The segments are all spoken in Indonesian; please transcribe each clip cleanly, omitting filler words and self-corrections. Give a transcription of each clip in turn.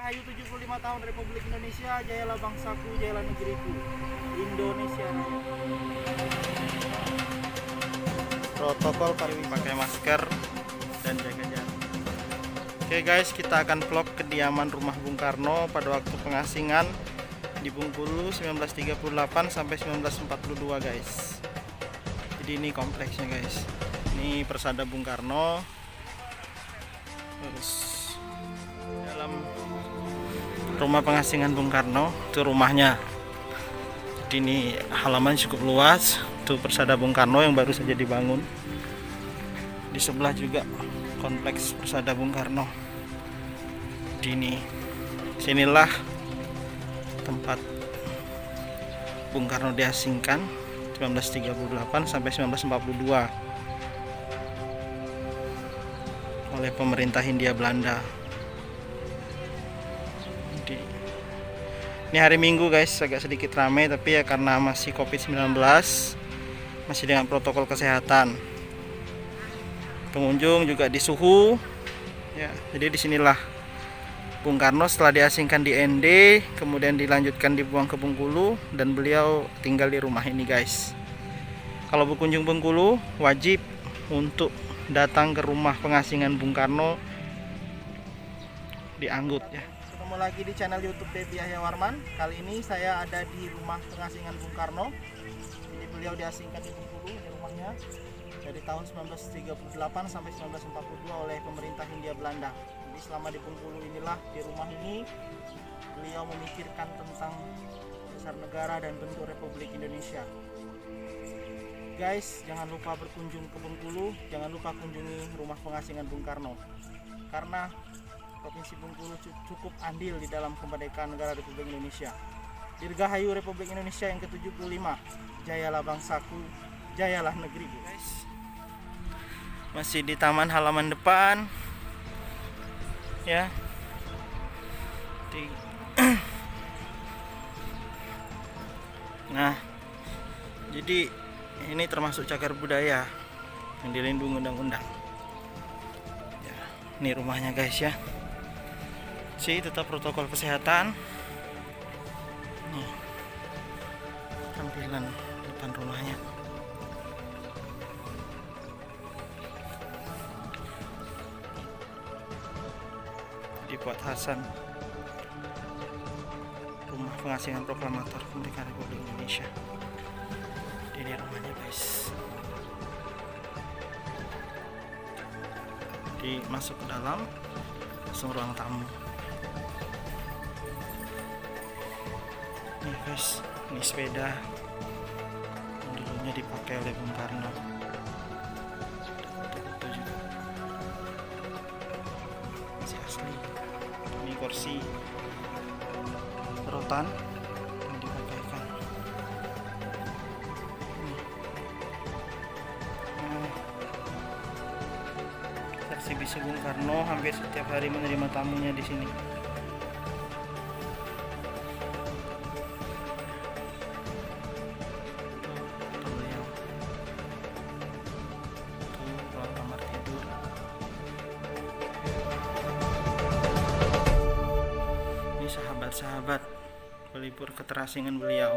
Dirgahayu 75 tahun Republik Indonesia, jayalah bangsaku, jayalah negeriku, Indonesia Raya. Protokol pariwisata, pakai masker dan jaga jarak. Oke guys, kita akan vlog kediaman rumah Bung Karno pada waktu pengasingan di Bengkulu 1938 sampai 1942 guys. Jadi ini kompleksnya guys. Ini persada Bung Karno. Terus dalam rumah pengasingan Bung Karno itu rumahnya. Jadi ini halaman cukup luas. Itu persada Bung Karno yang baru saja dibangun. Di sebelah juga kompleks persada Bung Karno. Di sinilah tempat Bung Karno diasingkan 1938 sampai 1942 oleh pemerintah Hindia Belanda. Ini hari Minggu guys, agak sedikit ramai, tapi ya karena masih COVID-19, masih dengan protokol kesehatan. Pengunjung juga disuhu ya. Jadi disinilah Bung Karno setelah diasingkan di ND, kemudian dilanjutkan dibuang ke Bengkulu, dan beliau tinggal di rumah ini guys. Kalau berkunjung Bengkulu wajib untuk datang ke rumah pengasingan Bung Karno di Anggut ya. Ketemu lagi di channel YouTube Debbie Yahya Warman. Kali ini saya ada di rumah pengasingan Bung Karno. Jadi beliau diasingkan di Bengkulu, di rumahnya dari tahun 1938 sampai 1942 oleh pemerintah Hindia Belanda. Jadi selama di Bengkulu inilah, di rumah ini beliau memikirkan tentang besar negara dan bentuk Republik Indonesia. Guys, jangan lupa berkunjung ke Bengkulu, jangan lupa kunjungi rumah pengasingan Bung Karno. Karena Provinsi Bengkulu cukup andil di dalam kemerdekaan negara Republik Indonesia. Dirgahayu Republik Indonesia yang ke-75. Jayalah bangsaku, jayalah negeriku. Guys, masih di taman halaman depan. Ya. Nah, jadi ini termasuk cagar budaya yang dilindungi undang-undang. Ya, ini rumahnya guys ya. Sih tetap protokol kesehatan. Nih, tampilan depan rumahnya. Dibuat Hasan, rumah pengasingan proklamator kemerdekaan Republik Indonesia. Ini rumahnya guys. Masuk ke dalam, langsung ruang tamu. Nih guys, ini sepeda yang dulunya dipakai oleh Bung Karno. Foto-foto juga masih asli. Ini kursi rotan yang dipakaikan. Eksibisi Bung Karno hampir setiap hari menerima tamunya di sini. Ruang kamar tidur. Ini sahabat-sahabat pelipur keterasingan beliau.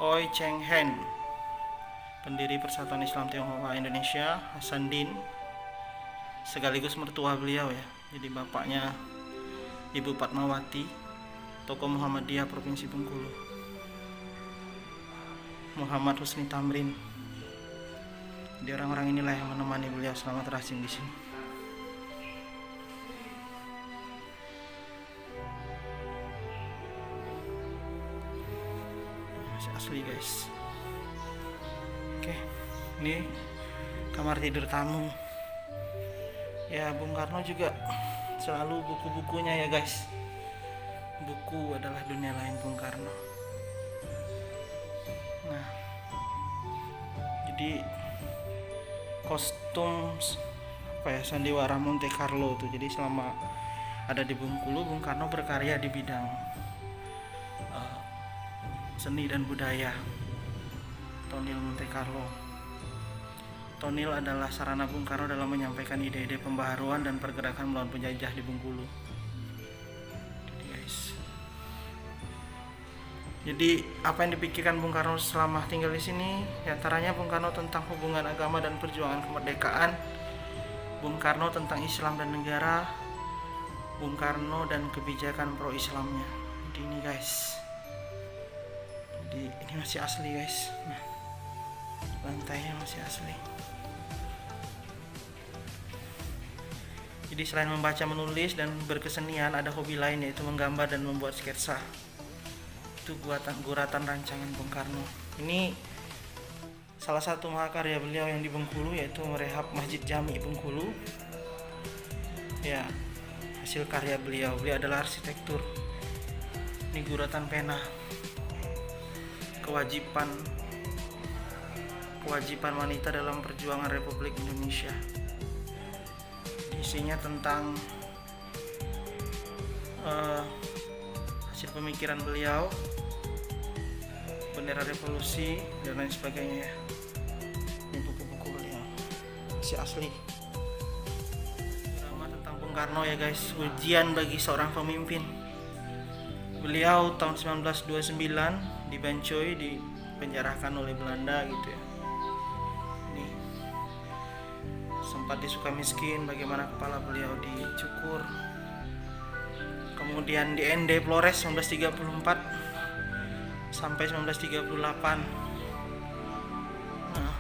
Oi Cheng Hen, pendiri Persatuan Islam Tionghoa Indonesia, Hasanuddin, sekaligus mertua beliau ya. Jadi bapaknya Ibu Fatmawati, tokoh Muhammadiyah Provinsi Bengkulu. Muhammad Husni Tamrin. Jadi orang-orang inilah yang menemani beliau selama terasing di sini. Asli guys. Oke, ini kamar tidur tamu ya. Bung Karno juga selalu buku-bukunya ya guys. Buku adalah dunia lain Bung Karno. Nah, jadi kostum apa ya, sandiwara Monte Carlo tuh. Jadi selama ada di Bengkulu, Bung Karno berkarya di bidang seni dan budaya. Tahun Tonil Monte Carlo. Tonil adalah sarana Bung Karno dalam menyampaikan ide-ide pembaharuan dan pergerakan melawan penjajah di Bengkulu. Jadi guys, jadi apa yang dipikirkan Bung Karno selama tinggal di sini? Di antaranya Bung Karno tentang hubungan agama dan perjuangan kemerdekaan, Bung Karno tentang Islam dan negara, Bung Karno dan kebijakan pro-Islamnya. Jadi ini guys, jadi ini masih asli guys. Nah, lantainya masih asli. Jadi selain membaca, menulis, dan berkesenian, ada hobi lain yaitu menggambar dan membuat sketsa. Itu guratan rancangan Bung Karno. Ini salah satu mahakarya beliau yang di Bengkulu, yaitu merehab Masjid Jami Bengkulu. Ya, hasil karya beliau. Beliau adalah arsitektur. Ini guratan pena. Kewajiban wanita dalam perjuangan Republik Indonesia. Isinya tentang hasil pemikiran beliau, bendera revolusi dan lain sebagainya. Ini buku-buku beliau masih asli. Drama tentang Bung Karno ya guys, ujian bagi seorang pemimpin. Beliau tahun 1929 di Bancoy dipenjarakan oleh Belanda gitu ya. Ini sempat di Sukamiskin, bagaimana kepala beliau dicukur. Kemudian di ND Flores 1934 sampai 1938. Nah,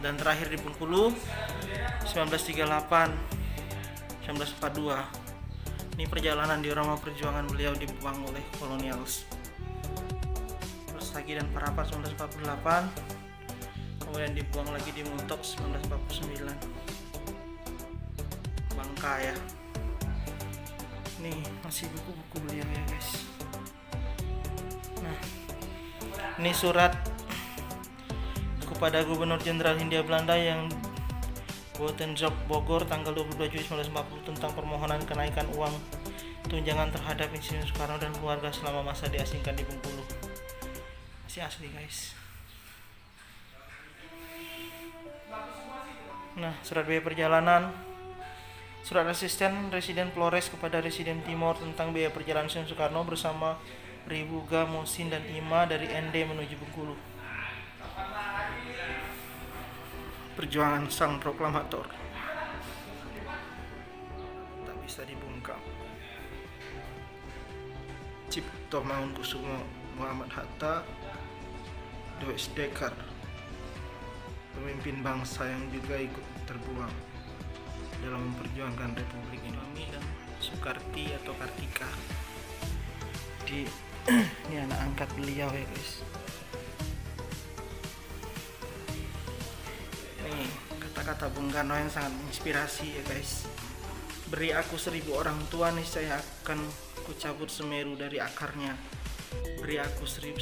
dan terakhir di Bengkulu 1938 1942. Ini perjalanan diorama perjuangan beliau dibuang oleh kolonialis. Terus lagi dan Parapat 1948. Kemudian dibuang lagi di Muntok 1949. Bangka ya. Nih masih buku-buku beliau ya guys. Nah, ini surat kepada Gubernur Jenderal Hindia Belanda yang Buitenjob Bogor tanggal 22 Juli 1940 tentang permohonan kenaikan uang tunjangan terhadap Insinyur Soekarno dan keluarga selama masa diasingkan di Bengkulu. Masih asli guys. Nah, surat biaya perjalanan, surat asisten Residen Flores kepada Residen Timor tentang biaya perjalanan Insinyur Soekarno bersama Ribuga, Musin, dan Ima dari ND menuju Bengkulu. Perjuangan sang proklamator tak bisa dibungkam. Cipto Mangunkusumo Muhammad Hatta, Dois Dekar, pemimpin bangsa yang juga ikut terbuang dalam memperjuangkan Republik Indonesia, dan Soekarti atau Kartika. Ini anak angkat beliau ya guys. Nih kata-kata Bung Karno yang sangat menginspirasi ya guys. Beri aku 1000 orang tua, nih saya akan kucabut Semeru dari akarnya. Beri aku 10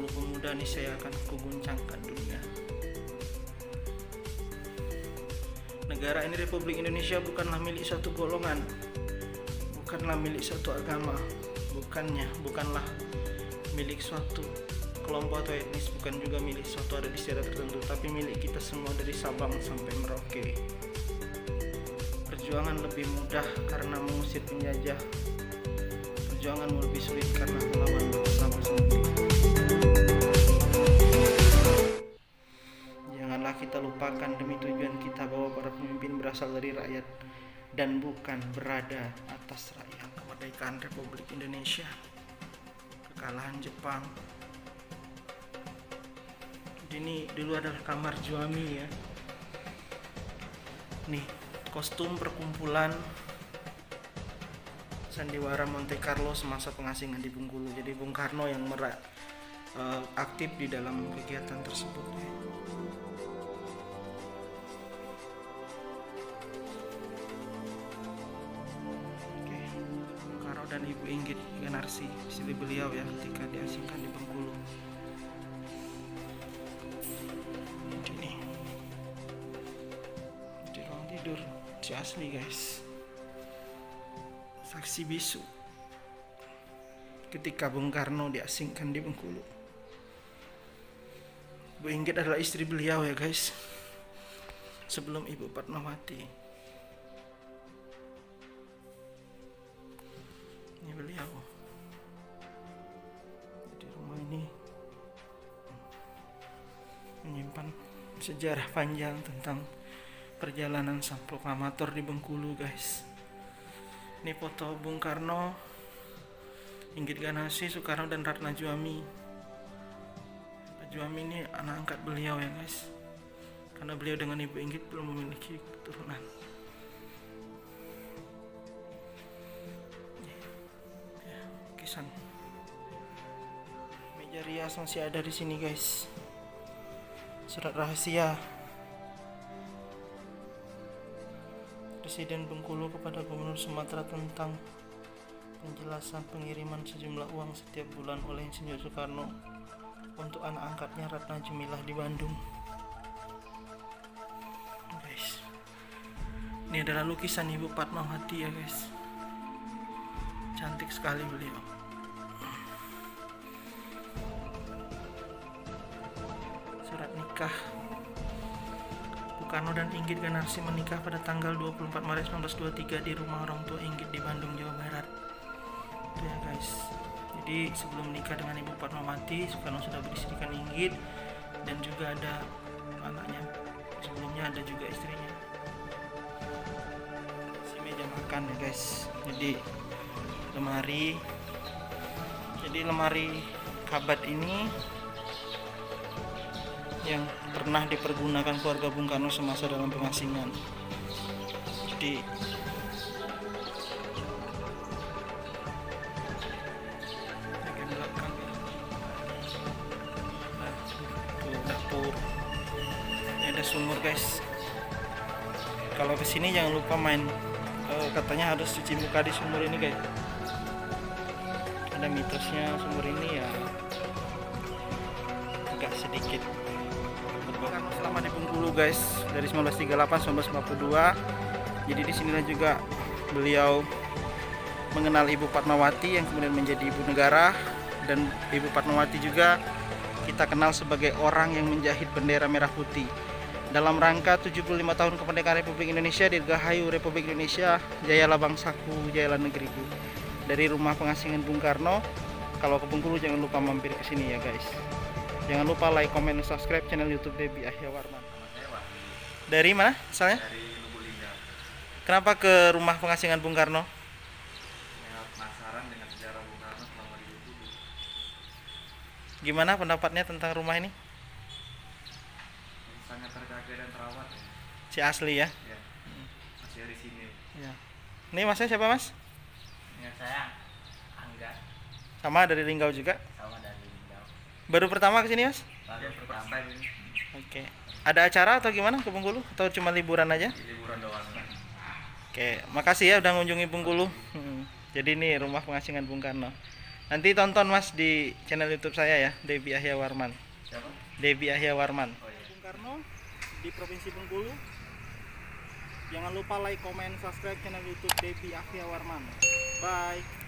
pemuda, nih saya akan kuguncangkan dunia. Negara ini Republik Indonesia bukanlah milik suatu golongan, bukanlah milik suatu agama, bukanlah milik suatu kelompok atau etnis, bukan juga milik suatu adat istiadat tertentu, tapi milik kita semua dari Sabang sampai Merauke. Perjuangan lebih mudah karena mengusir penjajah. Perjuangan lebih sulit karena melawan bersama sendiri. Janganlah kita lupakan demi tujuan kita bahwa para pemimpin berasal dari rakyat dan bukan berada atas rakyat. Kemerdekaan Republik Indonesia, kekalahan Jepang. Ini dulu adalah kamar Juami ya. Nih kostum perkumpulan sandiwara Monte Carlo semasa pengasingan di Bengkulu. Jadi Bung Karno yang aktif di dalam kegiatan tersebut ya. Oke, Bung Karno dan Ibu Inggit Ganarsi, istri beliau ya, ketika diasingkan di Bengkulu. Tidur si asli guys. Saksi bisu ketika Bung Karno diasingkan di Bengkulu. Bu Inggit adalah istri beliau ya guys, sebelum Ibu Fatmawati. Ini beliau. Jadi rumah ini menyimpan sejarah panjang tentang perjalanan sang proklamator di Bengkulu guys. Ini foto Bung Karno, Inggit Ganasih, Soekarno, dan Ratna Juami. Pak Juami ini anak angkat beliau ya guys, karena beliau dengan Ibu Inggit belum memiliki keturunan. Ya, lukisan meja rias masih ada di sini guys. Surat rahasia Presiden Bengkulu kepada Gubernur Sumatera tentang penjelasan pengiriman sejumlah uang setiap bulan oleh Insinyur Soekarno untuk anak angkatnya Ratna Jumilah di Bandung. Guys, ini adalah lukisan Ibu Fatmawati ya guys. Cantik sekali beliau. Surat nikah. Bung Karno dan Inggit Ganasih menikah pada tanggal 24 Maret 1923 di rumah orang tua Inggit di Bandung, Jawa Barat. Itu ya guys. Jadi sebelum menikah dengan Ibu Fatmawati, Soekarno sudah beristrikan Inggit, dan juga ada anaknya. Sebelumnya ada juga istrinya. Si meja makan ya guys. Jadi lemari kabat ini yang pernah dipergunakan keluarga Bung Karno semasa dalam pengasingan. Jadi bagian belakang dapur. Ini ada sumur guys. Kalau kesini jangan lupa main, katanya harus cuci muka di sumur ini guys. Ada mitosnya sumur ini ya agak sedikit. Karena selama di Bengkulu guys dari 1938 1942. Jadi disinilah juga beliau mengenal Ibu Fatmawati yang kemudian menjadi ibu negara, dan Ibu Fatmawati juga kita kenal sebagai orang yang menjahit bendera merah putih dalam rangka 75 tahun kemerdekaan Republik Indonesia. Dirgahayu Republik Indonesia, jayalah bangsaku, jayalah negeriku. Dari rumah pengasingan Bung Karno. Kalau ke Bengkulu jangan lupa mampir ke sini ya guys. Jangan lupa like, comment, dan subscribe channel YouTube Debbie Ahya Warman. Dari mana asalnya? Dari Lubulingga. Kenapa ke rumah pengasingan Bung Karno? Ya, penasaran dengan sejarah Bung Karno selama di Bengkulu. Gimana pendapatnya tentang rumah ini? Sangat terjaga dan terawat ya. Si asli ya? Ya. Masih di sini. Ya. Ini masnya siapa mas? Ya, saya Angga. Sama dari Linggau juga? Sama dari Linggau. Baru pertama kesini mas? Baru pertama ini. Oke. Ada acara atau gimana ke Bengkulu? Atau cuma liburan aja? Liburan doang. Oke, makasih ya udah ngunjungi Bengkulu. Jadi ini rumah pengasingan Bung Karno. Nanti tonton mas di channel YouTube saya ya, Debbie Ahya Warman. Siapa? Debbie Ahya Warman. Oh, iya. Bung Karno di Provinsi Bengkulu. Jangan lupa like, comment, subscribe channel YouTube Debbie Ahya Warman. Bye.